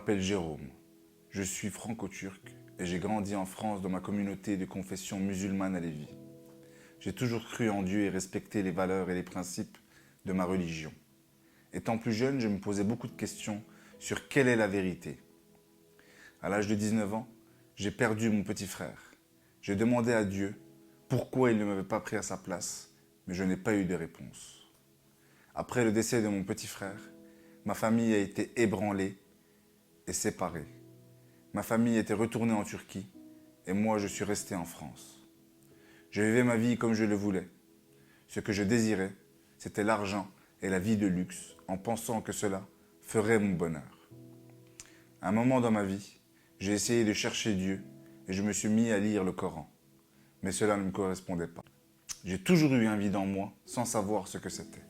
m'appelle Jérôme. Je suis franco-turc et j'ai grandi en France dans ma communauté de confession musulmane à Lévis. J'ai toujours cru en Dieu et respecté les valeurs et les principes de ma religion. Étant plus jeune, je me posais beaucoup de questions sur quelle est la vérité. À l'âge de 19 ans, j'ai perdu mon petit frère. J'ai demandé à Dieu pourquoi il ne m'avait pas pris à sa place, mais je n'ai pas eu de réponse. Après le décès de mon petit frère, ma famille a été ébranlée et séparée. Ma famille était retournée en Turquie et moi je suis resté en France. Je vivais ma vie comme je le voulais. Ce que je désirais, c'était l'argent et la vie de luxe en pensant que cela ferait mon bonheur. À un moment dans ma vie, j'ai essayé de chercher Dieu et je me suis mis à lire le Coran. Mais cela ne me correspondait pas. J'ai toujours eu un vide en moi sans savoir ce que c'était.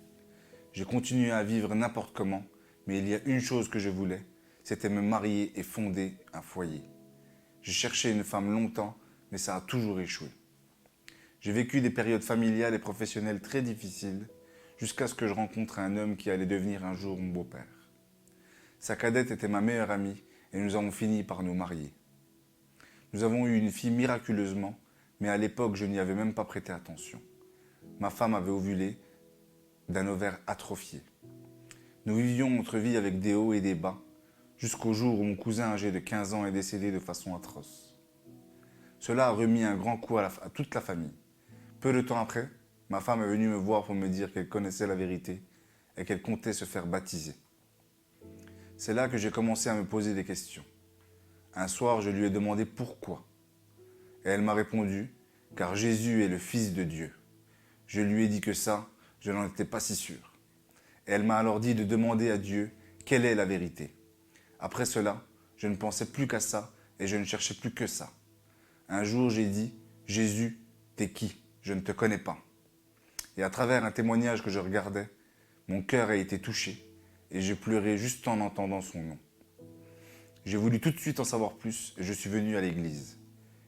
J'ai continué à vivre n'importe comment, mais il y a une chose que je voulais, c'était me marier et fonder un foyer. J'ai cherché une femme longtemps, mais ça a toujours échoué. J'ai vécu des périodes familiales et professionnelles très difficiles, jusqu'à ce que je rencontre un homme qui allait devenir un jour mon beau-père. Sa cadette était ma meilleure amie et nous avons fini par nous marier. Nous avons eu une fille miraculeusement, mais à l'époque je n'y avais même pas prêté attention. Ma femme avait ovulé d'un ovaire atrophié. Nous vivions notre vie avec des hauts et des bas, jusqu'au jour où mon cousin âgé de 15 ans est décédé de façon atroce. Cela a remis un grand coup à toute la famille. Peu de temps après, ma femme est venue me voir pour me dire qu'elle connaissait la vérité et qu'elle comptait se faire baptiser. C'est là que j'ai commencé à me poser des questions. Un soir, je lui ai demandé pourquoi. Et elle m'a répondu, car Jésus est le Fils de Dieu. Je lui ai dit que ça, je n'en étais pas si sûr. Et elle m'a alors dit de demander à Dieu quelle est la vérité. Après cela, je ne pensais plus qu'à ça et je ne cherchais plus que ça. Un jour, j'ai dit, Jésus, t'es qui? Je ne te connais pas. Et à travers un témoignage que je regardais, mon cœur a été touché et j'ai pleuré juste en entendant son nom. J'ai voulu tout de suite en savoir plus et je suis venu à l'église.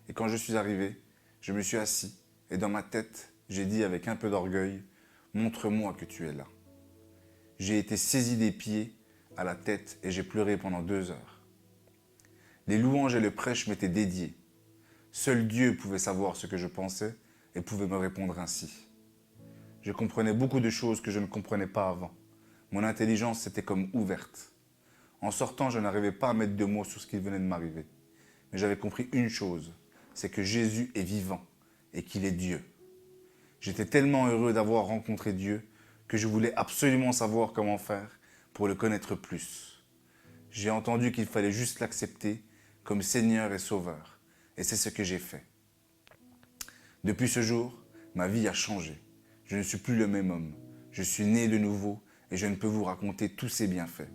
Et quand je suis arrivé, je me suis assis et dans ma tête, j'ai dit avec un peu d'orgueil, montre-moi que tu es là. J'ai été saisi des pieds à la tête et j'ai pleuré pendant 2 heures. Les louanges et le prêche m'étaient dédiés. Seul Dieu pouvait savoir ce que je pensais et pouvait me répondre ainsi. Je comprenais beaucoup de choses que je ne comprenais pas avant. Mon intelligence s'était comme ouverte. En sortant, je n'arrivais pas à mettre de mots sur ce qui venait de m'arriver. Mais j'avais compris une chose, c'est que Jésus est vivant et qu'il est Dieu. J'étais tellement heureux d'avoir rencontré Dieu que je voulais absolument savoir comment faire pour le connaître plus. J'ai entendu qu'il fallait juste l'accepter comme Seigneur et Sauveur. Et c'est ce que j'ai fait. Depuis ce jour, ma vie a changé. Je ne suis plus le même homme. Je suis né de nouveau et je ne peux vous raconter tous ses bienfaits.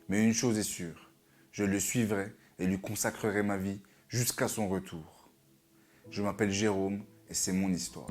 Mais une chose est sûre, je le suivrai et lui consacrerai ma vie jusqu'à son retour. Je m'appelle Jérôme et c'est mon histoire.